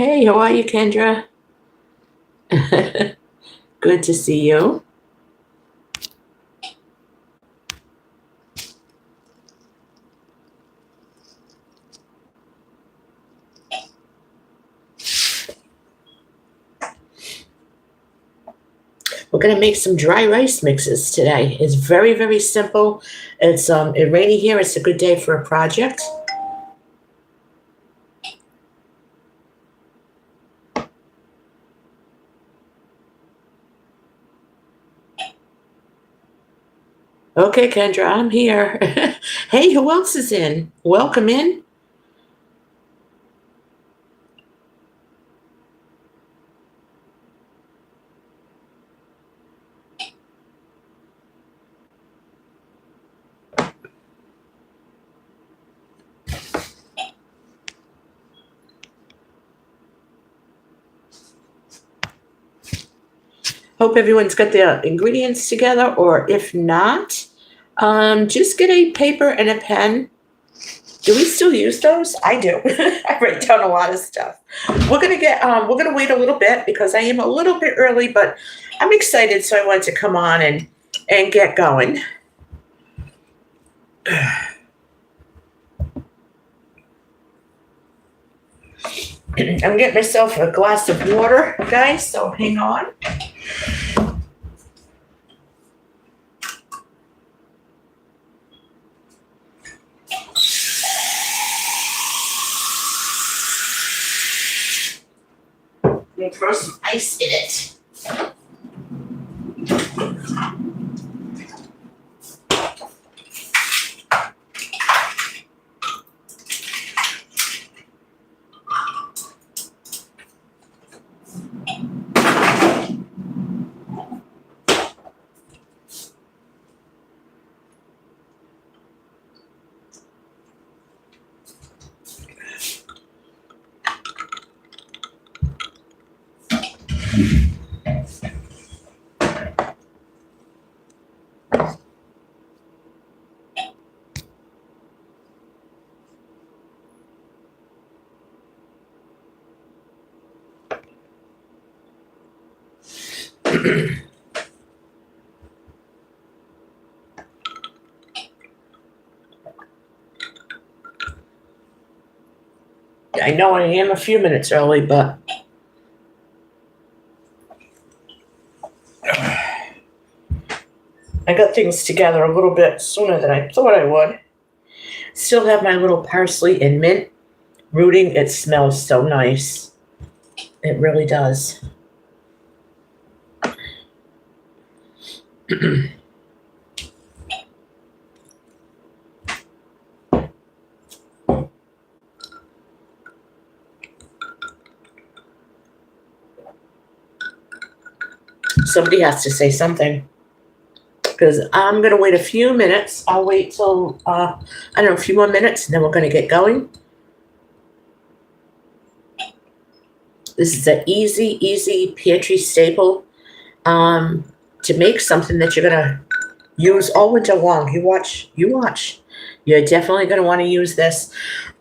Hey, how are you, Kendra? Good to see you. We're gonna make some dry rice mixes today. It's very, very simple. It's rainy here. It's a good day for a project. Okay, Kendra, I'm here. Hey, who else is in? Welcome in. Hope everyone's got their ingredients together, or if not, just get a paper and a pen. Do we still use those? I do. I write down a lot of stuff. We're gonna wait a little bit because I am a little bit early, but I'm excited, so I wanted to come on and get going. I'm getting myself a glass of water, guys, so hang on. Let me throw some ice in it. I know I am a few minutes early, but I got things together a little bit sooner than I thought I would. Still have my little parsley and mint rooting. It smells so nice. It really does. Somebody has to say something because I'm going to wait a few minutes. I'll wait till, I don't know, a few more minutes and then we're going to get going. This is an easy pantry staple to make something that you're going to use all winter long. You watch. You're definitely going to want to use this.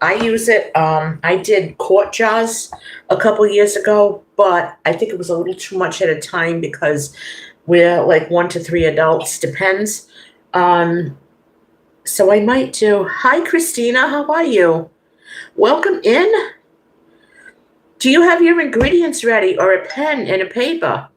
I use it. I did quart jars a couple years ago, but I think it was a little too much at a time because we're like 1 to 3 adults, depends. So I might do. Hi, Christina. How are you? Welcome in. Do you have your ingredients ready or a pen and a paper?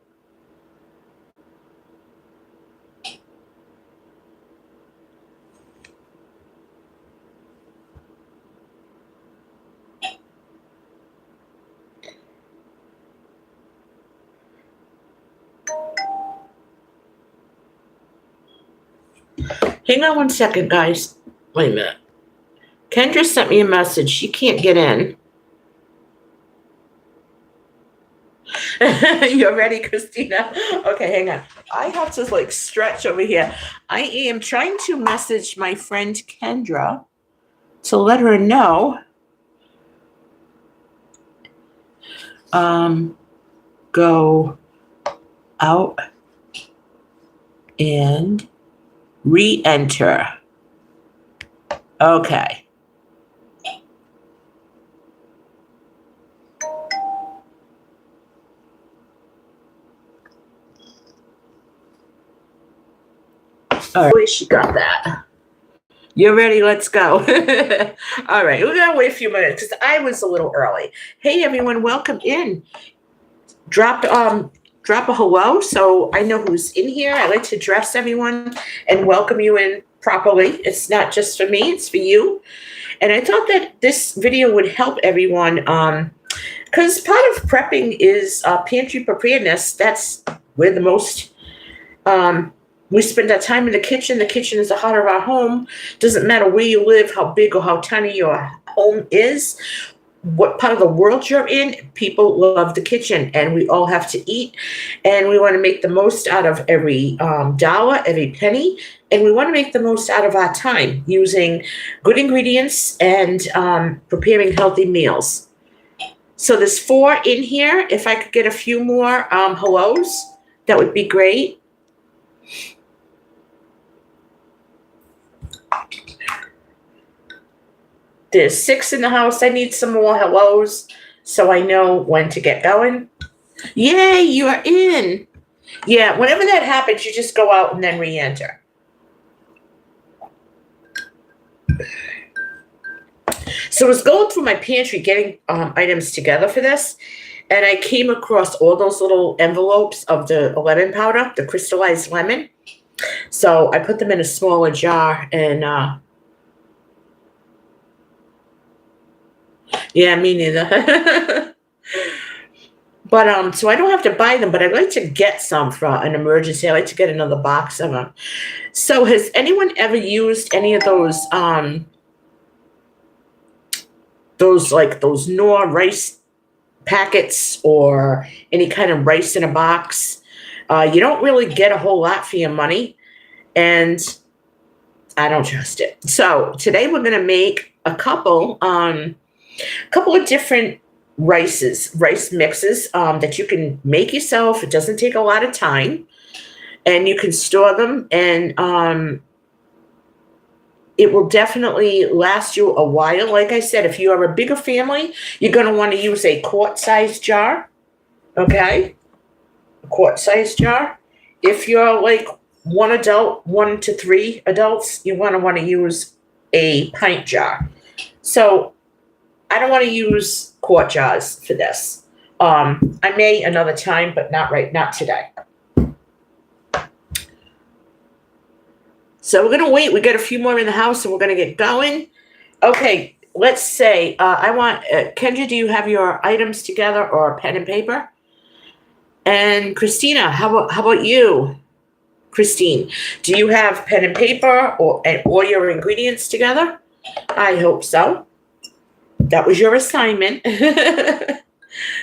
Hang on one second, guys. Wait a minute. Kendra sent me a message. She can't get in. You're ready, Christina? Okay, hang on. I have to like stretch over here. I am trying to message my friend Kendra to let her know. Go out and re-enter. Okay. All right, she got that. You're ready? Let's go. All right, we're gonna wait a few minutes because I was a little early. Hey everyone, welcome in. Drop a hello so I know who's in here. I like to address everyone and welcome you in properly. It's not just for me, it's for you. And I thought that this video would help everyone because part of prepping is pantry preparedness. That's where the most we spend our time in the kitchen. The kitchen is the heart of our home. Doesn't matter where you live, how big or how tiny your home is, what part of the world you're in, people love the kitchen and we all have to eat. And we want to make the most out of every dollar, every penny. And we want to make the most out of our time using good ingredients and preparing healthy meals. So there's 4 in here. If I could get a few more hellos, that would be great. There's 6 in the house. I need some more hellos so I know when to get going. Yay, you are in. Yeah, whenever that happens, you just go out and then re-enter. So I was going through my pantry getting items together for this, and I came across all those little envelopes of the lemon powder, the crystallized lemon. So I put them in a smaller jar and yeah, me neither. But so I don't have to buy them, but I'd like to get some for an emergency. I like to get another box of them. So has anyone ever used any of those Knorr rice packets or any kind of rice in a box? You don't really get a whole lot for your money, and I don't trust it. So today we're going to make a couple of different rice mixes that you can make yourself. It doesn't take a lot of time, and you can store them, and it will definitely last you a while. Like I said, if you are a bigger family, you're going to want to use a quart-sized jar, okay? A quart-sized jar. If you're like 1 adult, 1 to 3 adults, you want to use a pint jar. So I don't want to use quart jars for this. I may another time, but not today. So we're going to wait. We got a few more in the house, and we're going to get going. Okay, let's say I want, Kendra, do you have your items together or pen and paper? And Christina, how about you? Christine, do you have pen and paper or your ingredients together? I hope so. That was your assignment.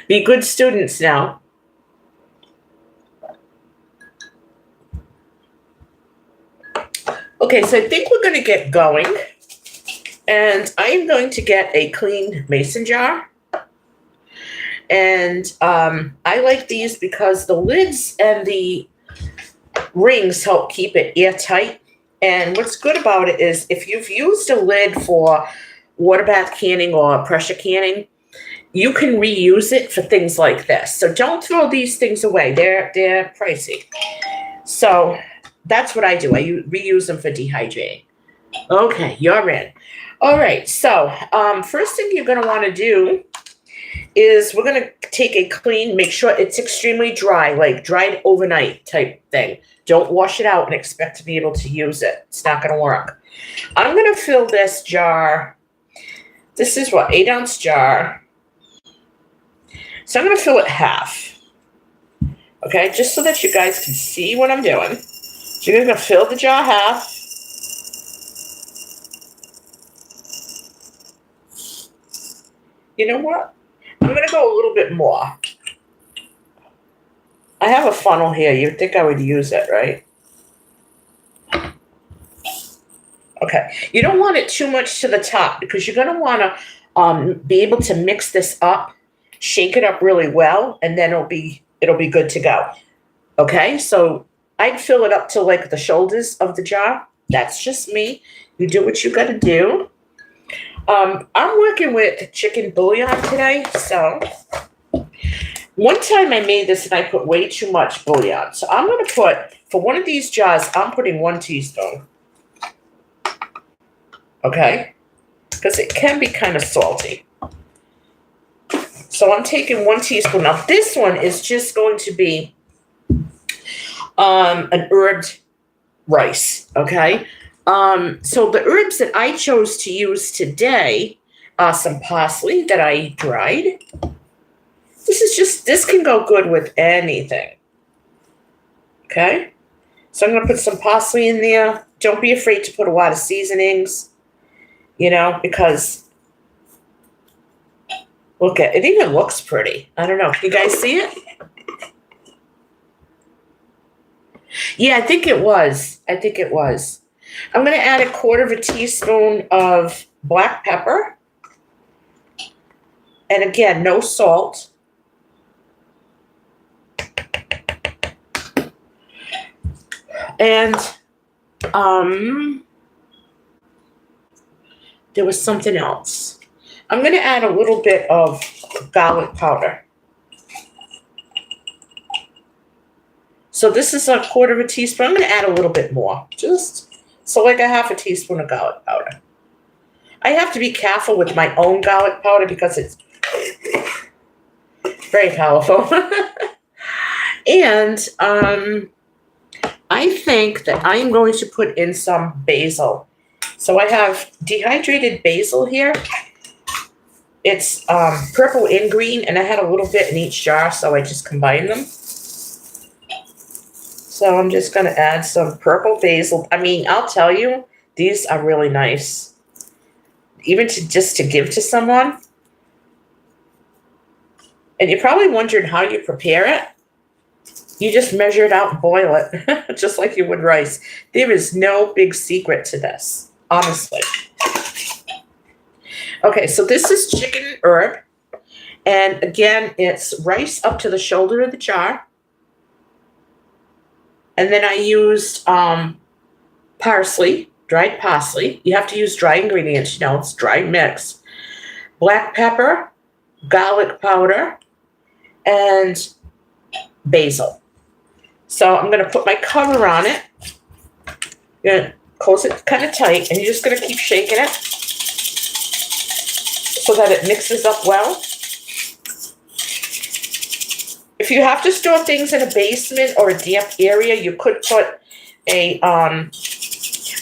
Be good students now. Okay, so I think we're going to get going. And I am going to get a clean mason jar. And I like these because the lids and the rings help keep it airtight. And what's good about it is if you've used a lid for water bath canning or pressure canning, you can reuse it for things like this. So don't throw these things away. They're pricey. So that's what I do. I reuse them for dehydrating. Okay, you're in. All right, so first thing you're going to want to do is we're going to take a clean, make sure it's extremely dry, like dried overnight type thing. Don't wash it out and expect to be able to use it. It's not going to work. I'm going to fill this jar. This is what, 8-ounce jar. So I'm going to fill it half. Okay, just so that you guys can see what I'm doing. So you're going to fill the jar half. You know what? I'm going to go a little bit more. I have a funnel here. You'd think I would use it, right? Okay. You don't want it too much to the top because you're going to want to be able to mix this up, shake it up really well, and then it'll be good to go. Okay? So I'd fill it up to like the shoulders of the jar. That's just me. You do what you got to do. I'm working with chicken bouillon today, so one time I made this and I put way too much bouillon. So I'm going to put for one of these jars, I'm putting 1 teaspoon. Okay? Because it can be kind of salty. So I'm taking 1 teaspoon. Now this one is just going to be an herbed rice, okay? So the herbs that I chose to use today are some parsley that I dried. This can go good with anything. Okay? So I'm going to put some parsley in there. Don't be afraid to put a lot of seasonings, because look at it. It even looks pretty. I don't know. Can you guys see it? Yeah, I think it was. I'm going to add 1/4 teaspoon of black pepper. And again, no salt. And there was something else. I'm going to add a little bit of garlic powder. So this is 1/4 teaspoon. I'm going to add a little bit more. So like 1/2 teaspoon of garlic powder. I have to be careful with my own garlic powder because it's very powerful. And I think that I'm going to put in some basil. So I have dehydrated basil here. It's purple and green, and I had a little bit in each jar, so I just combined them. So I'm just going to add some purple basil. I mean, I'll tell you, these are really nice. Even just to give to someone. And you're probably wondering how you prepare it. You just measure it out and boil it, just like you would rice. There is no big secret to this, honestly. Okay, so this is chicken herb. And again, it's rice up to the shoulder of the jar. And then I used parsley, dried parsley. You have to use dry ingredients, it's dry mix. Black pepper, garlic powder, and basil. So I'm going to put my cover on it. You're going to close it kind of tight, and you're just going to keep shaking it so that it mixes up well. If you have to store things in a basement or a damp area, you could put a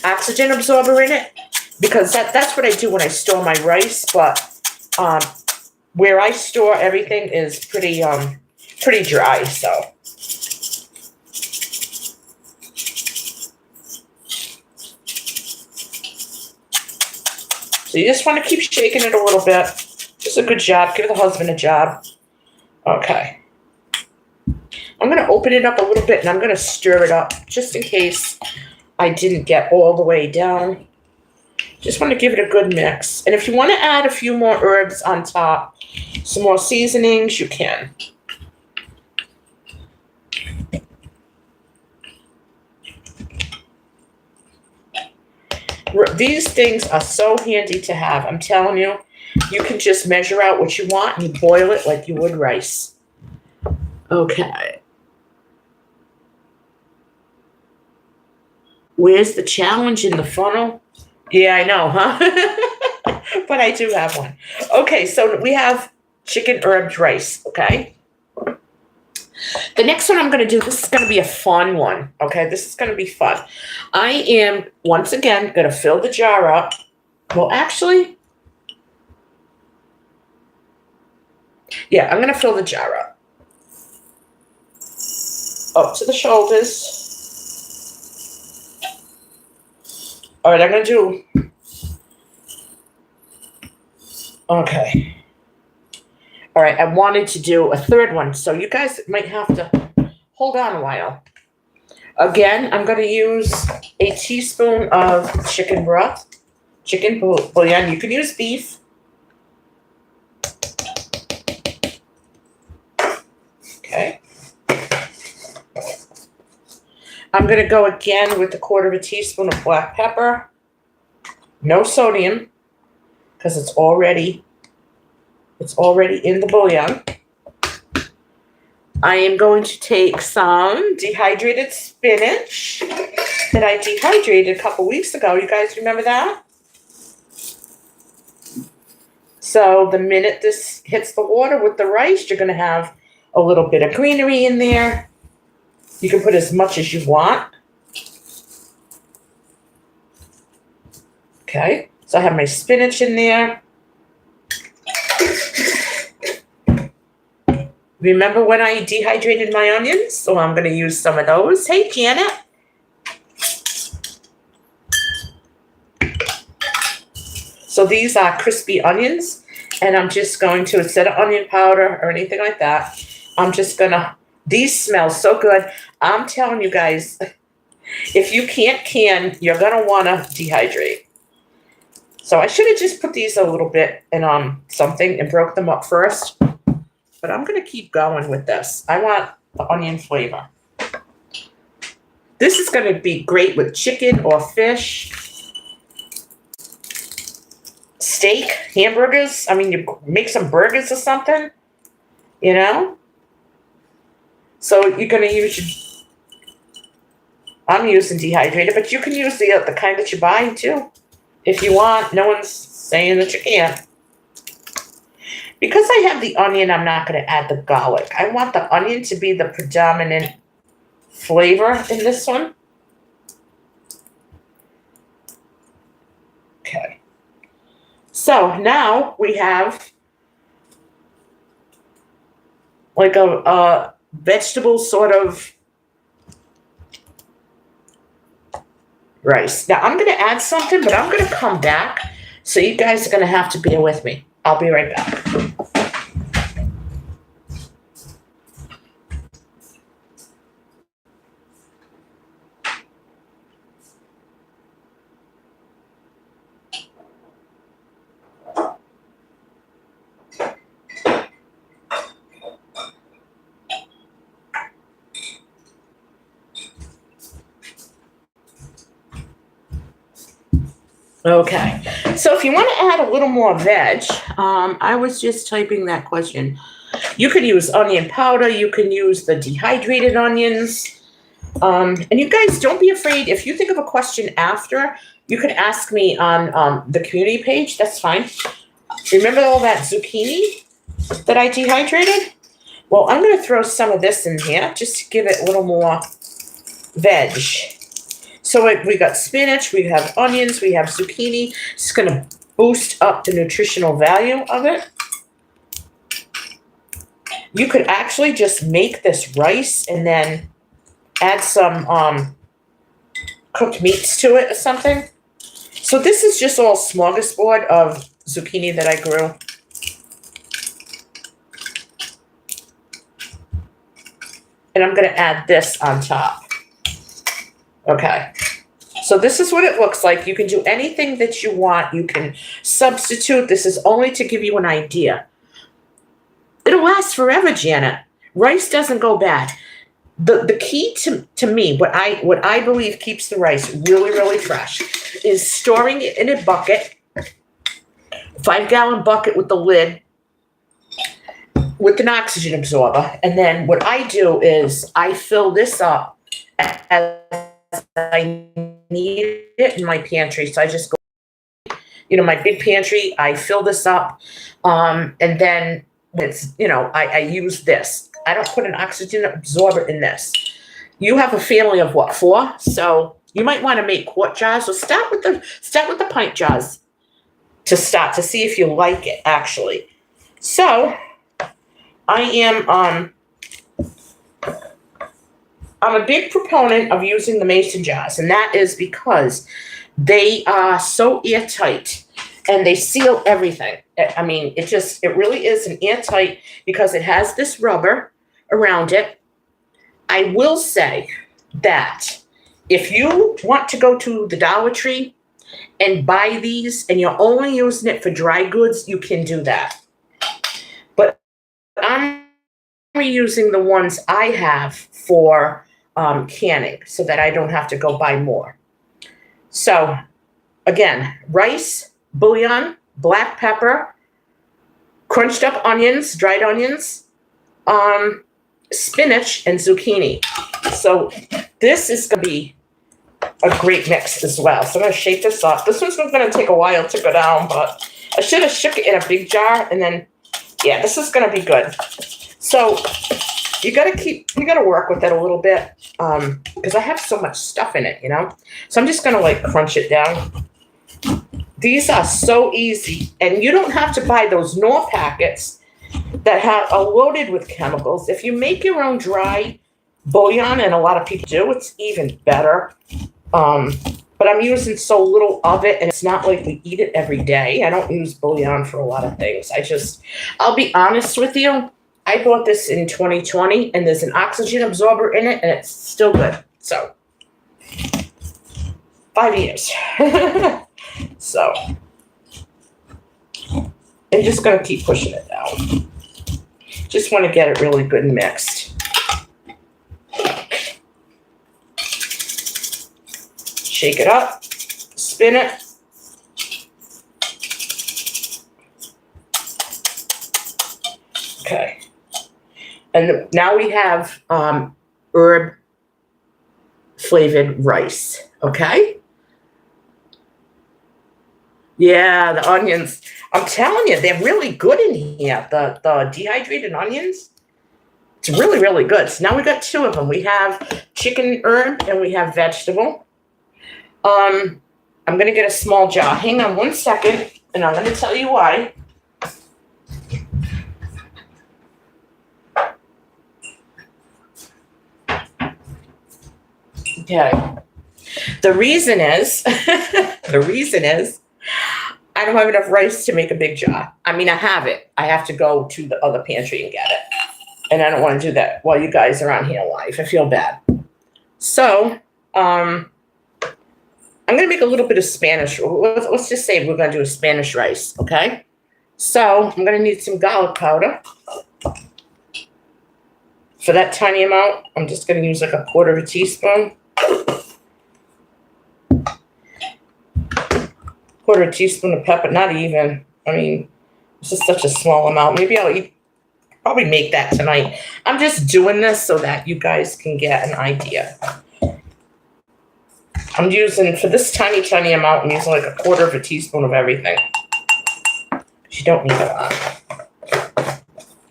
oxygen absorber in it, because that's what I do when I store my rice. But where I store everything is pretty dry, so. So you just want to keep shaking it a little bit. Just a good job. Give the husband a job. Okay. I'm going to open it up a little bit, and I'm going to stir it up just in case I didn't get all the way down. Just want to give it a good mix. And if you want to add a few more herbs on top, some more seasonings, you can. These things are so handy to have. I'm telling you, you can just measure out what you want and you boil it like you would rice. Okay. Where's the challenge in the funnel? Yeah, I know, huh? But I do have one. Okay, so we have chicken herbed rice, okay? The next one I'm going to do, this is going to be a fun one, okay? This is going to be fun. I am, once again, going to fill the jar up. Well, actually, yeah, I'm going to fill the jar up. Up to the shoulders. All right, I'm going to do, okay. All right, I wanted to do a third one, so you guys might have to hold on a while. Again, I'm going to use a teaspoon of chicken broth, chicken bouillon. You can use beef. Okay. I'm going to go again with 1/4 teaspoon of black pepper. No sodium, because it's already in the bouillon. I am going to take some dehydrated spinach that I dehydrated a couple weeks ago. You guys remember that? So the minute this hits the water with the rice, you're going to have a little bit of greenery in there. You can put as much as you want. Okay, so I have my spinach in there. Remember when I dehydrated my onions? So I'm going to use some of those. Hey, Janet. So these are crispy onions, and I'm just going to, instead of onion powder or anything like that, I'm just going to, these smell so good. I'm telling you guys, if you can't can, you're going to want to dehydrate. So I should have just put these a little bit in something and broke them up first. But I'm going to keep going with this. I want the onion flavor. This is going to be great with chicken or fish, steak, hamburgers. I mean, you make some burgers or something, you know? So you're going to use, I'm using dehydrated, but you can use the kind that you're buying too, if you want. No one's saying that you can't. Because I have the onion, I'm not going to add the garlic. I want the onion to be the predominant flavor in this one. Okay. So now we have like a vegetable sort of rice. Now I'm going to add something, but I'm going to come back. So you guys are going to have to bear with me. I'll be right back. Okay, so if you want to add a little more veg, I was just typing that question. You could use onion powder. You can use the dehydrated onions. And you guys, don't be afraid. If you think of a question after, you can ask me on the community page. That's fine. Remember all that zucchini that I dehydrated? Well, I'm going to throw some of this in here just to give it a little more veg. So we got spinach, we have onions, we have zucchini. It's going to boost up the nutritional value of it. You could actually just make this rice and then add some cooked meats to it or something. So this is just all smorgasbord of zucchini that I grew. And I'm going to add this on top. Okay. So this is what it looks like. You can do anything that you want. You can substitute. This is only to give you an idea. It'll last forever, Janet. Rice doesn't go bad. The key to me, what I believe keeps the rice really, really fresh, is storing it in a bucket, 5-gallon bucket with the lid, with an oxygen absorber. And then what I do is I fill this up as I need it in my pantry. So I just go, my big pantry, I fill this up. And then it's, I use this. I don't put an oxygen absorber in this. You have a family of what, 4? So you might want to make quart jars. So start with the pint jars to start, to see if you like it actually. So I am I'm a big proponent of using the mason jars, and that is because they are so airtight and they seal everything. I mean, it really is an airtight because it has this rubber around it. I will say that if you want to go to the Dollar Tree and buy these and you're only using it for dry goods, you can do that. But I'm reusing the ones I have for canning so that I don't have to go buy more. So again, rice, bouillon, black pepper, crunched up onions, dried onions, spinach and zucchini. So this is going to be a great mix as well. So I'm going to shake this up. This one's going to take a while to go down, but I should have shook it in a big jar, and then, yeah, this is going to be good. So you got to work with it a little bit, because I have so much stuff in it, you know? So I'm just going to like crunch it down. These are so easy, and you don't have to buy those Knorr packets that are loaded with chemicals. If you make your own dry bouillon, and a lot of people do, it's even better. But I'm using so little of it, and it's not like we eat it every day. I don't use bouillon for a lot of things. I'll be honest with you. I bought this in 2020, and there's an oxygen absorber in it, and it's still good. So, 5 years. So, I'm just going to keep pushing it down. Just want to get it really good and mixed. Shake it up, spin it. Okay. And now we have herb flavored rice, okay? Yeah, the onions. I'm telling you, they're really good in here. The dehydrated onions. It's really, really good. So now we got 2 of them. We have chicken herb and we have vegetable. I'm going to get a small jar. Hang on 1 second, and I'm going to tell you why. Okay. The reason is, I don't have enough rice to make a big jar. I mean, I have it. I have to go to the other pantry and get it. And I don't want to do that while you guys are on here live. I feel bad. So, I'm going to make a little bit of Spanish. Let's just say we're going to do a Spanish rice, okay? So, I'm going to need some garlic powder. For that tiny amount, I'm just going to use like a 1/4 teaspoon. 1/4 teaspoon of pepper, not even. I mean, it's just such a small amount. Maybe I'll probably make that tonight. I'm just doing this so that you guys can get an idea. I'm using, for this tiny, tiny amount, I'm using like a 1/4 teaspoon of everything. You don't need a lot.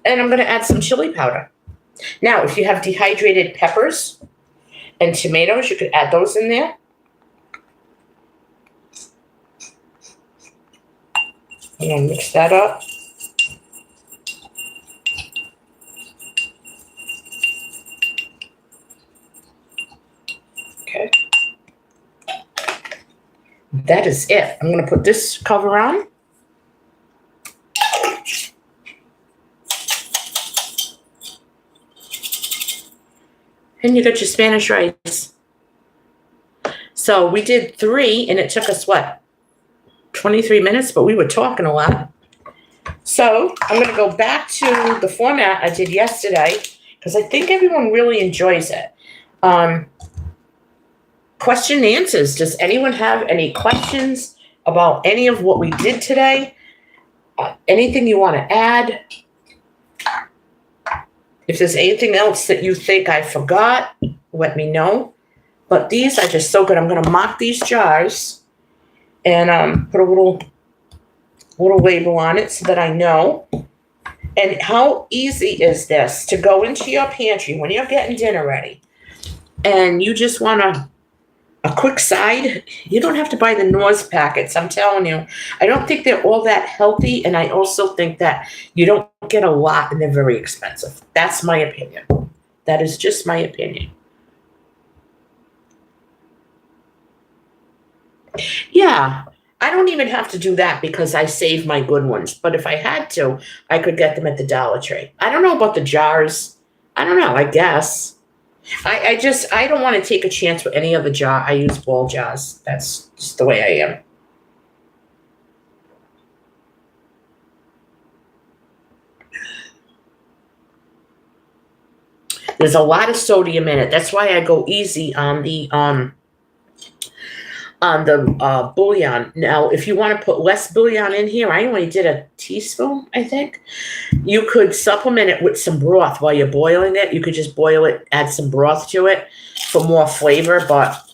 And I'm going to add some chili powder. Now, if you have dehydrated peppers and tomatoes, you could add those in there. I'm going to mix that up. Okay. That is it. I'm going to put this cover on. And you got your Spanish rice. So we did 3, and it took us, what, 23 minutes? But we were talking a lot. So I'm going to go back to the format I did yesterday, because I think everyone really enjoys it. Question and answers. Does anyone have any questions about any of what we did today? Anything you want to add? If there's anything else that you think I forgot, let me know. But these are just so good. I'm going to mark these jars and put a little label on it so that I know. And how easy is this to go into your pantry when you're getting dinner ready and you just want a quick side? You don't have to buy the Knorr's packets. I'm telling you, I don't think they're all that healthy, and I also think that you don't get a lot and they're very expensive. That's my opinion. That is just my opinion. Yeah, I don't even have to do that because I save my good ones. But if I had to, I could get them at the Dollar Tree. I don't know about the jars. I don't know, I guess. I don't want to take a chance with any other jar. I use ball jars. That's just the way I am. There's a lot of sodium in it. That's why I go easy on the the bouillon. Now, if you want to put less bouillon in here, I only did a teaspoon, I think. You could supplement it with some broth while you're boiling it. You could just boil it, add some broth to it for more flavor. But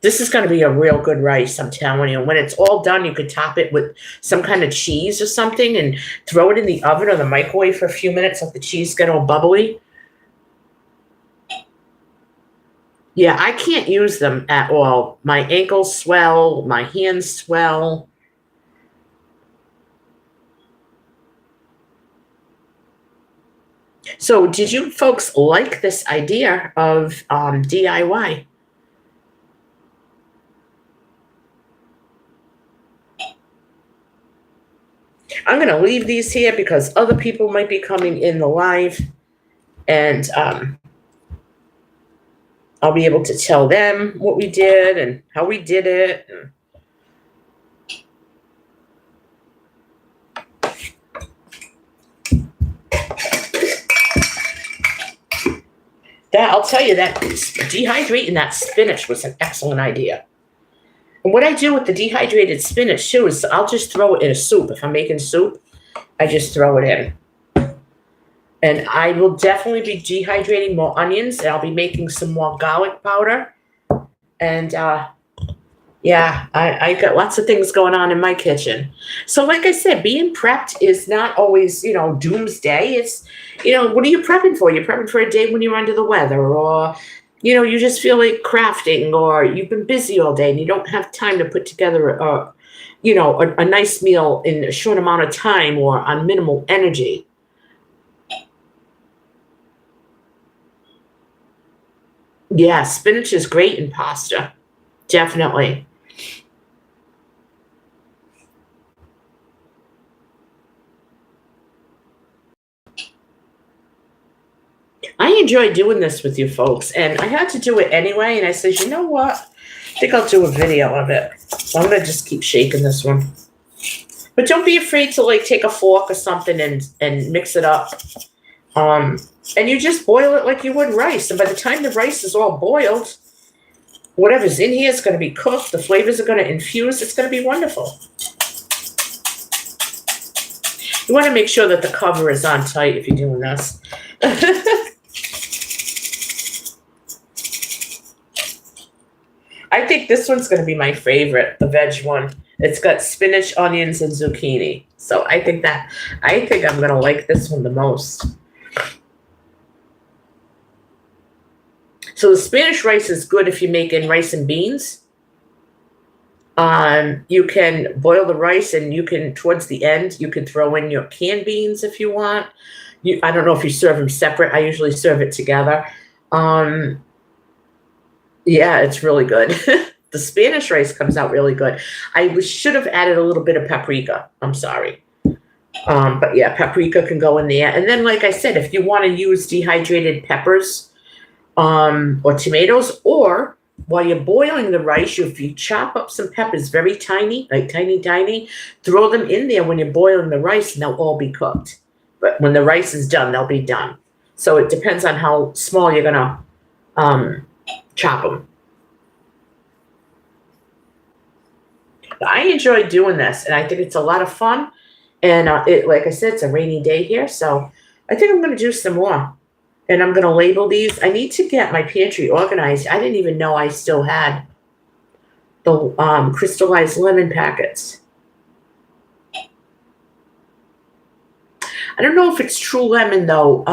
this is going to be a real good rice, I'm telling you. When it's all done, you could top it with some kind of cheese or something and throw it in the oven or the microwave for a few minutes, let the cheese get all bubbly. Yeah, I can't use them at all. My ankles swell, my hands swell. So, did you folks like this idea of DIY? I'm going to leave these here because other people might be coming in the live, and I'll be able to tell them what we did and how we did it. I'll tell you that dehydrating that spinach was an excellent idea. And what I do with the dehydrated spinach too is I'll just throw it in a soup. If I'm making soup, I just throw it in. And I will definitely be dehydrating more onions, and I'll be making some more garlic powder. And yeah, I got lots of things going on in my kitchen. So like I said, being prepped is not always, doomsday. It's, what are you prepping for? You're prepping for a day when you're under the weather, or, you just feel like crafting, or you've been busy all day and you don't have time to put together a nice meal in a short amount of time or on minimal energy. Yeah, spinach is great in pasta. Definitely. I enjoy doing this with you folks, and I had to do it anyway. And I said, you know what? I think I'll do a video of it. So I'm gonna just keep shaking this one. But don't be afraid to take a fork or something and mix it up. And you just boil it like you would rice. And by the time the rice is all boiled, whatever's in here is going to be cooked. The flavors are going to infuse. It's going to be wonderful. You want to make sure that the cover is on tight if you're doing this. I think this one's going to be my favorite, the veg one. It's got spinach, onions, and zucchini. So I think I'm going to like this one the most. So the Spanish rice is good if you're making rice and beans. You can boil the rice, and you can, towards the end, you can throw in your canned beans if you want. I don't know if you serve them separate. I usually serve it together. Yeah, it's really good. The Spanish rice comes out really good. I should have added a little bit of paprika. I'm sorry. But yeah, paprika can go in there. And then, like I said, if you want to use dehydrated peppers, or tomatoes, or while you're boiling the rice, if you chop up some peppers very tiny, like tiny, throw them in there when you're boiling the rice, and they'll all be cooked. But when the rice is done, they'll be done. So it depends on how small you're gonna chop them. But I enjoy doing this, and I think it's a lot of fun. And like I said, it's a rainy day here, so I think I'm gonna do some more. And I'm going to label these. I need to get my pantry organized. I didn't even know I still had the crystallized lemon packets. I don't know if it's true lemon, though,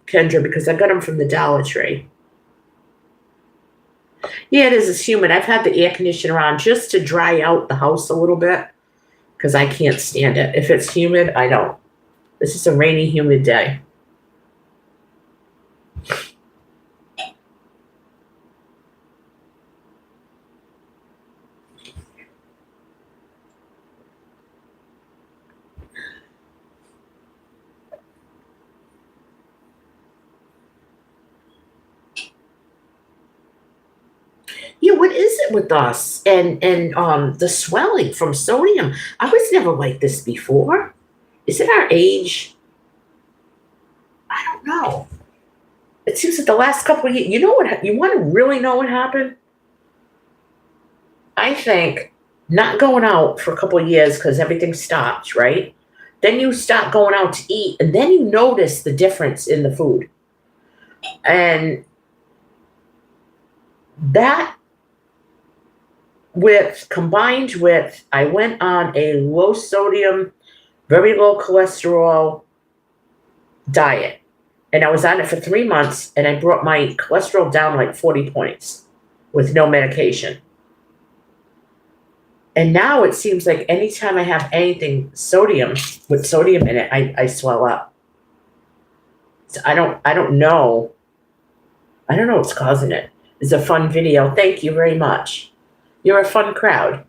Kendra, because I got them from the Dollar Tree. Yeah, it is. It's humid. I've had the air conditioner on just to dry out the house a little bit because I can't stand it. If it's humid, I don't. This is a rainy, humid day. Yeah, what is it with us and the swelling from sodium? I was never like this before. Is it our age? I don't know. It seems like the last couple of years. You know what? You want to really know what happened? I think not going out for a couple of years because everything stopped, right? Then you start going out to eat, and then you notice the difference in the food. And that with combined with I went on a low sodium, very low cholesterol diet. And I was on it for 3 months, and I brought my cholesterol down like 40 points with no medication. And now it seems like anytime I have anything sodium with sodium in it, I swell up. So I don't know. I don't know what's causing it. It's a fun video. Thank you very much. You're a fun crowd.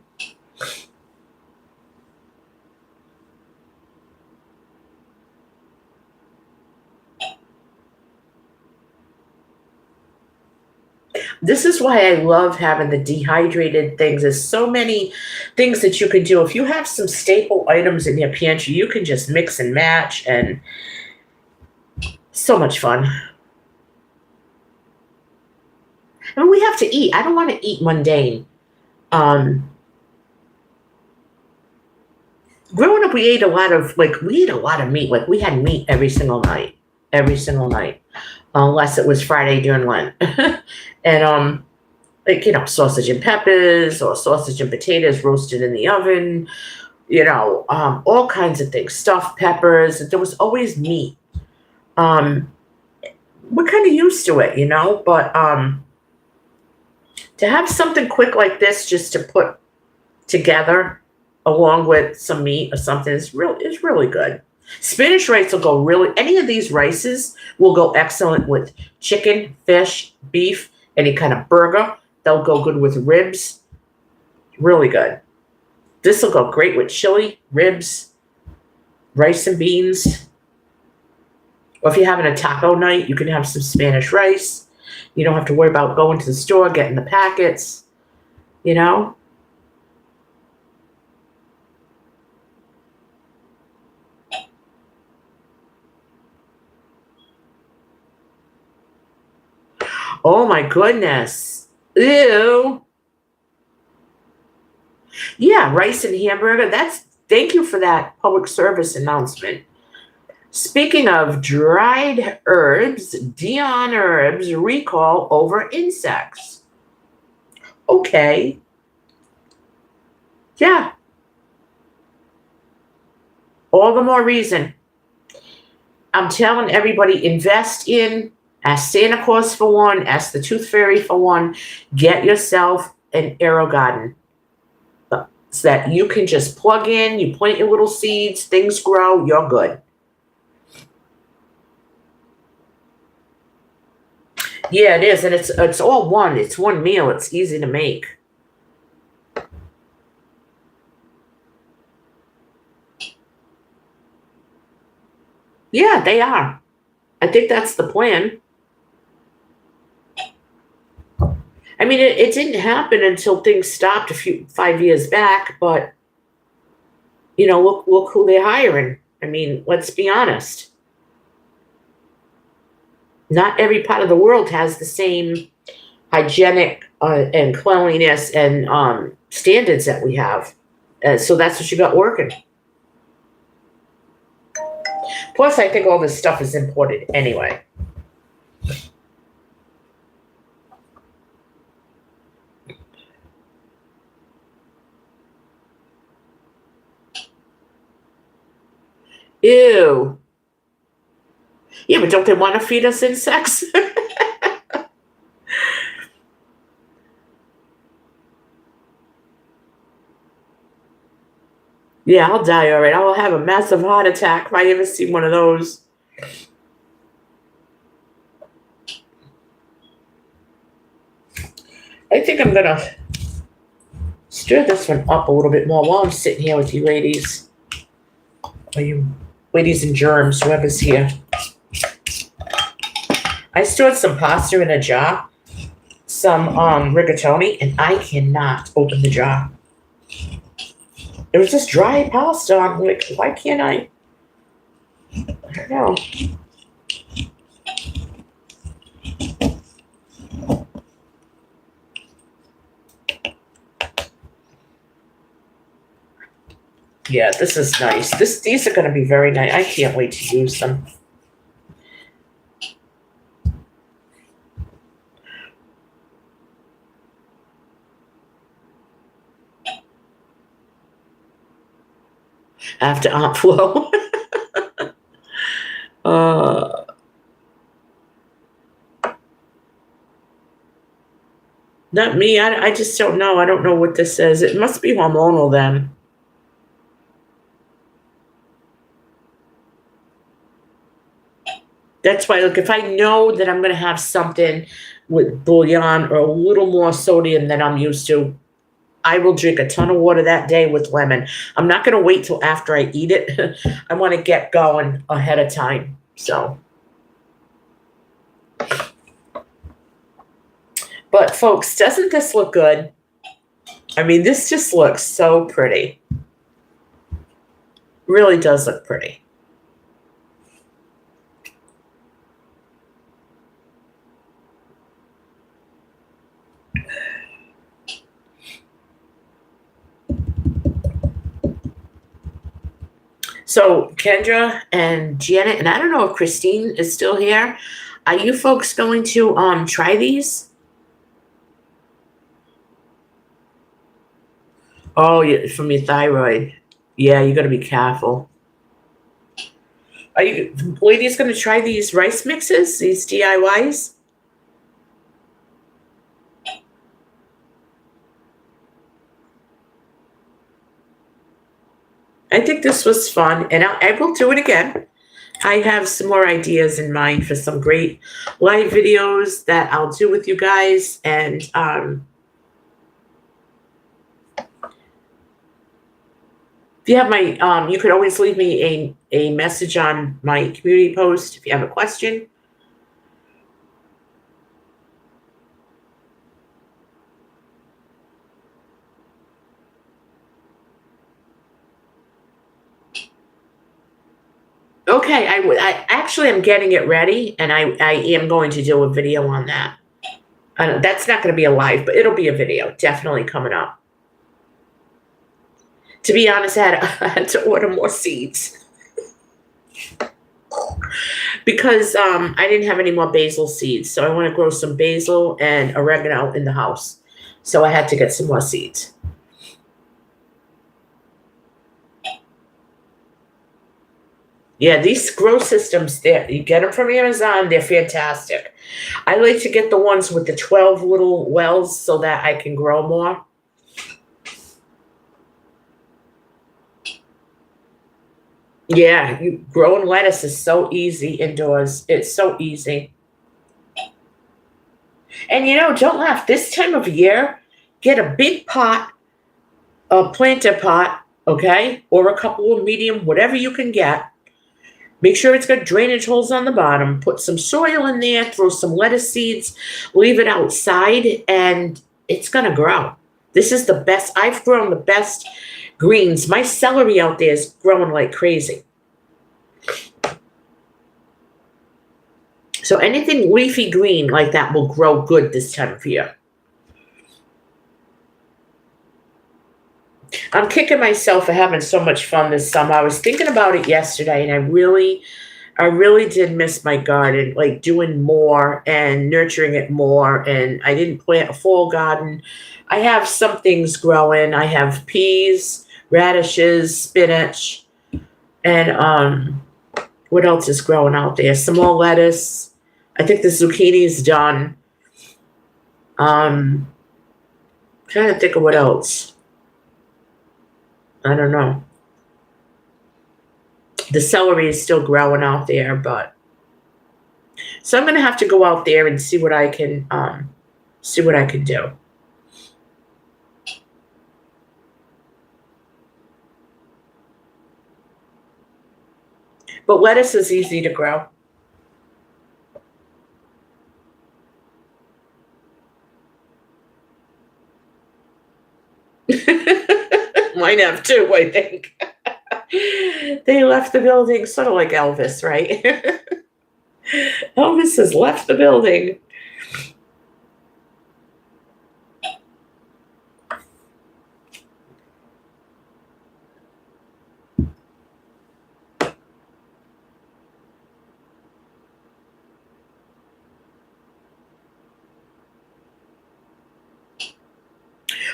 This is why I love having the dehydrated things. There's so many things that you can do. If you have some staple items in your pantry, you can just mix and match, and so much fun. I mean, we have to eat. I don't want to eat mundane. Growing up, we ate a lot of meat. Like we had meat every single night, unless it was Friday during Lent. And like sausage and peppers or sausage and potatoes roasted in the oven. All kinds of things, stuffed peppers. There was always meat. We're kind of used to it, but to have something quick like this just to put together along with some meat or something is really good. Spanish rice will go any of these rices will go excellent with chicken, fish, beef, any kind of burger. They'll go good with ribs. Really good. This will go great with chili, ribs, rice and beans. Or if you're having a taco night, you can have some Spanish rice. You don't have to worry about going to the store, getting the packets, Oh my goodness. Ew. Yeah, rice and hamburger. Thank you for that public service announcement. Speaking of dried herbs, Dion Herbs recall over insects. Okay. Yeah. All the more reason. I'm telling everybody, invest in, ask Santa Claus for one, ask the Tooth Fairy for one, get yourself an AeroGarden. So that you can just plug in, you plant your little seeds, things grow, you're good. Yeah, it is, and it's all one. It's one meal. It's easy to make. Yeah, they are. I think that's the plan. I mean, it didn't happen until things stopped 5 years back, but look who they're hiring. I mean, let's be honest. Not every part of the world has the same hygienic and cleanliness and standards that we have. So that's what you got working. Plus, I think all this stuff is imported anyway. Ew. Yeah, but don't they want to feed us insects? Yeah, I'll die all right. I'll have a massive heart attack if I ever see one of those. I think I'm going to stir this one up a little bit more while I'm sitting here with you ladies. Or you ladies and germs, whoever's here. I stored some pasta in a jar, some rigatoni, and I cannot open the jar. It was just dry pasta. I'm like, why can't I? I don't know. Yeah, this is nice. These are going to be very nice. I can't wait to use them. After Aunt Flo. uh, Not me. I just don't know. I don't know what this is. It must be hormonal then. That's why, look, if I know that I'm going to have something with bouillon or a little more sodium than I'm used to, I will drink a ton of water that day with lemon. I'm not going to wait till after I eat it. I want to get going ahead of time. So, but folks, doesn't this look good? I mean, this just looks so pretty. Really does look pretty. So Kendra and Janet, and I don't know if Christine is still here. Are you folks going to try these? Oh, yeah, from your thyroid. Yeah, you got to be careful. Are you ladies going to try these rice mixes, these DIYs? I think this was fun, and I will do it again. I have some more ideas in mind for some great live videos that I'll do with you guys. And if you have my, you could always leave me a message on my community post if you have a question. Okay, I actually am getting it ready, and I am going to do a video on that. That's not going to be a live, but it'll be a video definitely coming up. To be honest, I had to order more seeds because I didn't have any more basil seeds. So I want to grow some basil and oregano in the house. So I had to get some more seeds. Yeah, these grow systems, you get them from Amazon, they're fantastic. I like to get the ones with the 12 little wells so that I can grow more. Yeah, growing lettuce is so easy indoors. It's so easy. And don't laugh. This time of year, get a big pot, a planter pot, okay, or a couple of medium, whatever you can get. Make sure it's got drainage holes on the bottom. Put some soil in there, throw some lettuce seeds, leave it outside, and it's going to grow. This is the best. I've grown the best greens. My celery out there is growing like crazy. So anything leafy green like that will grow good this time of year. I'm kicking myself for having so much fun this summer. I was thinking about it yesterday, and I really did miss my garden, like doing more and nurturing it more. And I didn't plant a full garden. I have some things growing. I have peas, radishes, spinach, and what else is growing out there? Some more lettuce. I think the zucchini's done. Trying to think of what else. I don't know. The celery is still growing out there, but so I'm gonna have to go out there and see what I can do. But lettuce is easy to grow. Mine have too, I think. They left the building, sort of like Elvis, right? Elvis has left the building.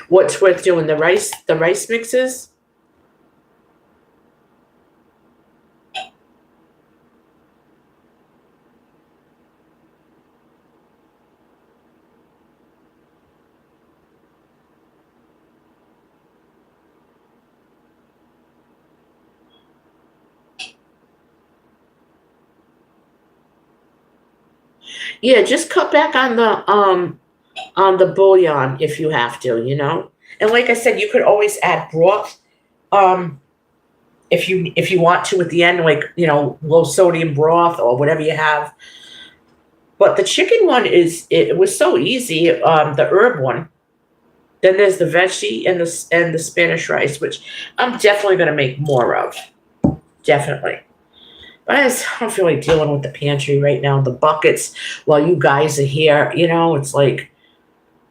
What's worth doing? The rice mixes? Yeah, just cut back on the bouillon if you have to. And like I said, you could always add broth um if you want to at the end, like, low sodium broth or whatever you have. But the chicken one it was so easy, the herb one. Then there's the veggie and the Spanish rice, which I'm definitely gonna make more of. Definitely. But I don't feel like dealing with the pantry right now. The buckets while you guys are here, it's like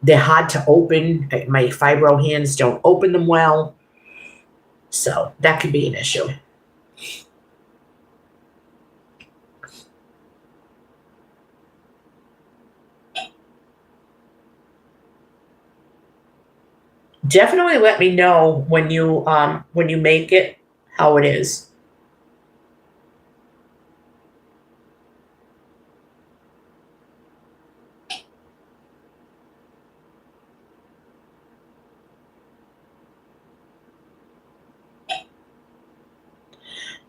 they're hard to open. My fibro hands don't open them well. So that could be an issue. Definitely let me know when you make it how it is.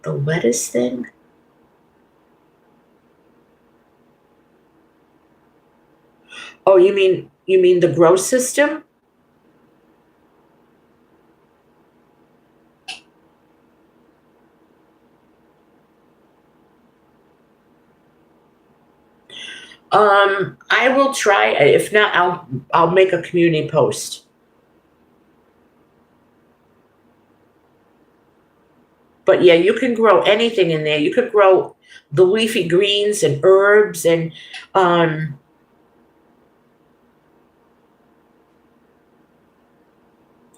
The lettuce thing. Oh, you mean the grow system? I will try. If not, I'll make a community post. But yeah, you can grow anything in there. You could grow the leafy greens and herbs and um,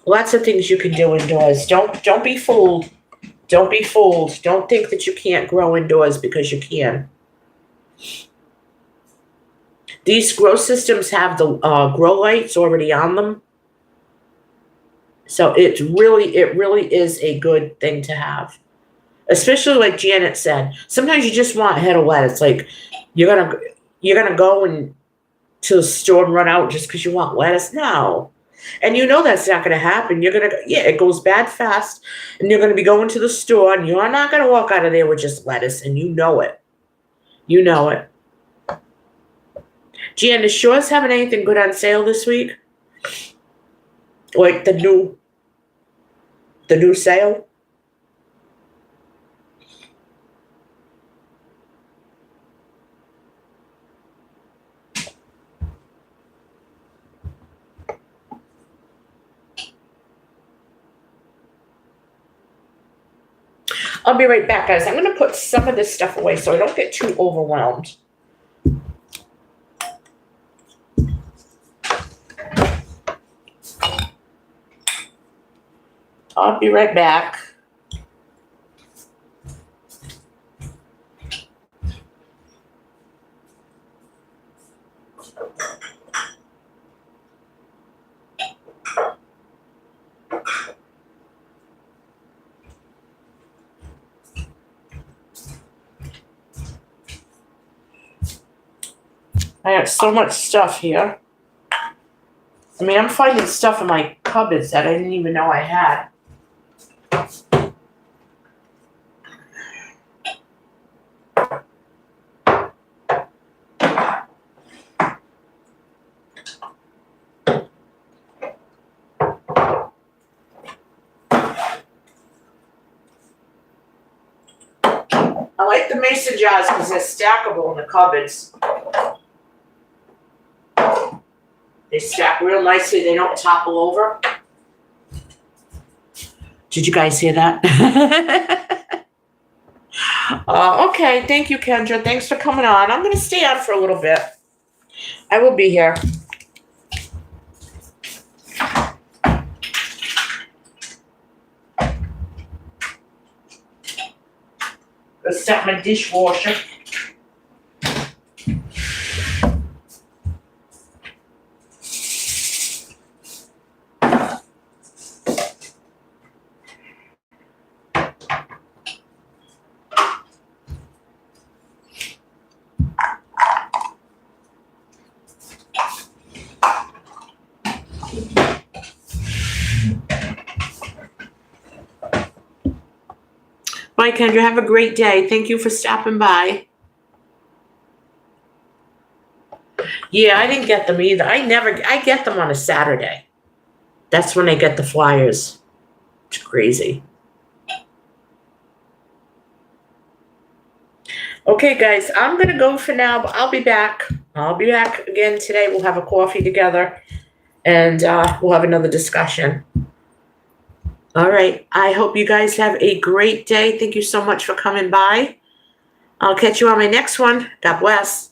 lots of things you can do indoors. Don't be fooled. Don't be fooled. Don't think that you can't grow indoors because you can. These grow systems have the grow lights already on them, so it really is a good thing to have. Especially like Janet said, sometimes you just want a head of lettuce. Like you're gonna you're gonna go and to the store and run out just because you want lettuce. No, and that's not gonna happen. Yeah, it goes bad fast, and you're gonna be going to the store, and you're not gonna walk out of there with just lettuce, and you know it. You know it. Jan, is Shaw's having anything good on sale this week? Like the new sale? I'll be right back, guys. I'm gonna put some of this stuff away so I don't get too overwhelmed. I'll be right back. I have so much stuff here. I mean, I'm finding stuff in my cupboards that I didn't even know I had. I like the mason jars because they're stackable in the cupboards. They stack real nicely. They don't topple over. Did you guys hear that? Okay, thank you, Kendra. Thanks for coming on. I'm going to stay on for a little bit. I will be here. Let's start my dishwasher. Bye, Kendra. Have a great day. Thank you for stopping by. Yeah, I didn't get them either. I get them on a Saturday. That's when I get the flyers. It's crazy. Okay, guys, I'm going to go for now, but I'll be back. I'll be back again today. We'll have a coffee together, and we'll have another discussion. All right. I hope you guys have a great day. Thank you so much for coming by. I'll catch you on my next one. God bless.